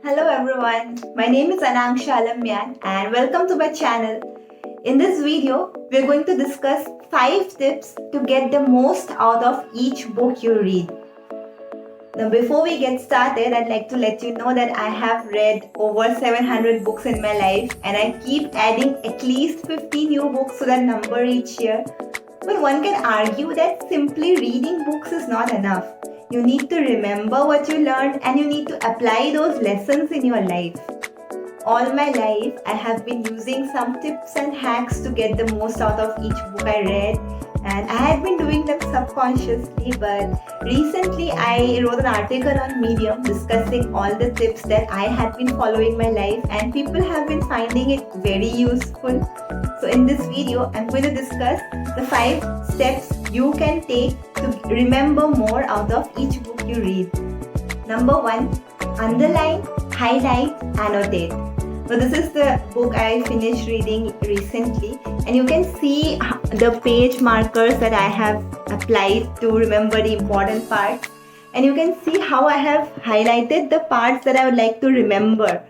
Hello everyone, my name is Anangsha Alammyan and welcome to my channel. In this video, we are going to discuss 5 tips to get the most out of each book you read. Now before we get started, I'd like to let you know that I have read over 700 books in my life and I keep adding at least 50 new books to that number each year. But one can argue that simply reading books is not enough. You need to remember what you learned and you need to apply those lessons in your life. All my life, I have been using some tips and hacks to get the most out of each book I read, and I had been doing them subconsciously, but recently I wrote an article on Medium discussing all the tips that I had been following in my life, and people have been finding it very useful. So in this video, I'm going to discuss the 5 steps you can take to remember more out of each book you read. Number 1, underline, highlight, annotate. So this is the book I finished reading recently, and you can see the page markers that I have applied to remember the important parts, and you can see how I have highlighted the parts that I would like to remember.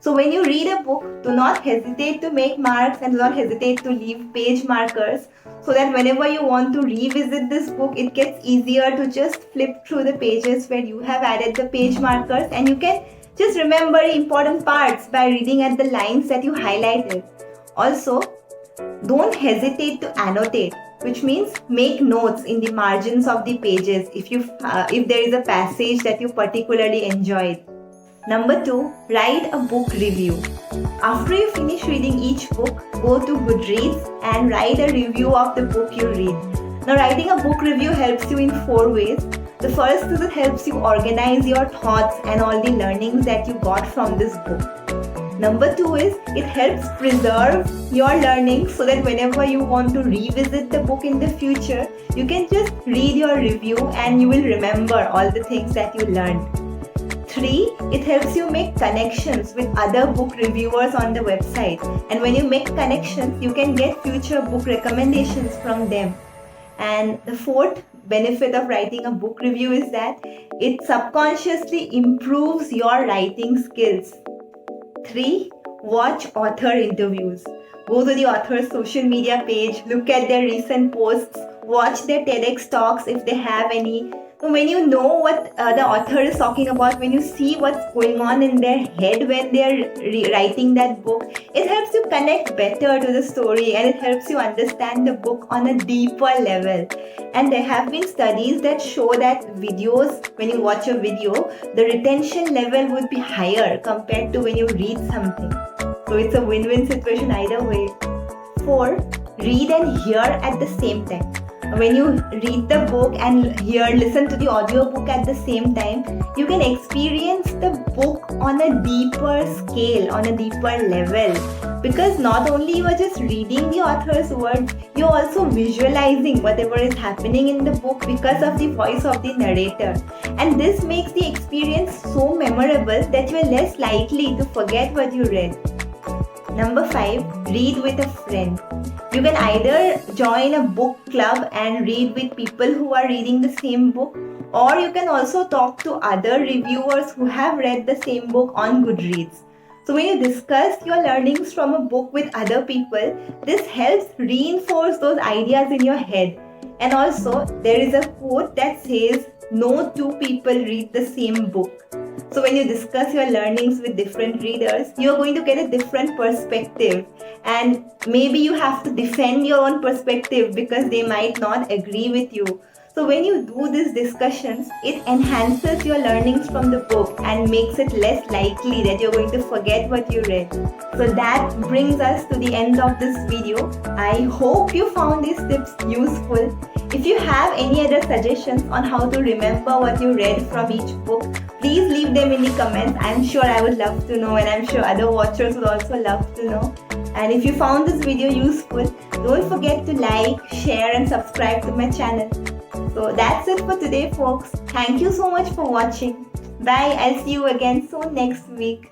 So when you read a book, do not hesitate to make marks and do not hesitate to leave page markers, so that whenever you want to revisit this book, it gets easier to just flip through the pages where you have added the page markers, and you can just remember the important parts by reading at the lines that you highlighted. Also, don't hesitate to annotate, which means make notes in the margins of the pages if there is a passage that you particularly enjoyed. Number 2, write a book review. After you finish reading each book, go to Goodreads and write a review of the book you read. Now, writing a book review helps you in 4 ways. The first is it helps you organize your thoughts and all the learnings that you got from this book. Number 2 is it helps preserve your learnings so that whenever you want to revisit the book in the future, you can just read your review and you will remember all the things that you learned. 3, it helps you make connections with other book reviewers on the website, and when you make connections, you can get future book recommendations from them. And the 4th benefit of writing a book review is that it subconsciously improves your writing skills. 3, watch author interviews. Go to the author's social media page, look at their recent posts, watch their TEDx talks if they have any. So when you know what the author is talking about, when you see what's going on in their head when they're writing that book, it helps you connect better to the story and it helps you understand the book on a deeper level. And there have been studies that show that videos, when you watch a video, the retention level would be higher compared to when you read something. So it's a win-win situation either way. 4, read and hear at the same time. When you read the book and listen to the audiobook at the same time, you can experience the book on a deeper scale, on a deeper level. Because not only you are just reading the author's words, you're also visualizing whatever is happening in the book because of the voice of the narrator. And this makes the experience so memorable that you are less likely to forget what you read. Number 5, read with a friend. You can either join a book club and read with people who are reading the same book, or you can also talk to other reviewers who have read the same book on Goodreads. So when you discuss your learnings from a book with other people, this helps reinforce those ideas in your head. And also, there is a quote that says, "No two people read the same book." So when you discuss your learnings with different readers, you're going to get a different perspective, and maybe you have to defend your own perspective because they might not agree with you. So when you do these discussions, it enhances your learnings from the book and makes it less likely that you're going to forget what you read. So that brings us to the end of this video. I hope you found these tips useful. If you have any other suggestions on how to remember what you read from each book, please leave them in the comments. I'm sure I would love to know, and I'm sure other watchers would also love to know. And if you found this video useful, don't forget to like, share and subscribe to my channel. So that's it for today, folks. Thank you so much for watching. Bye. I'll see you again soon next week.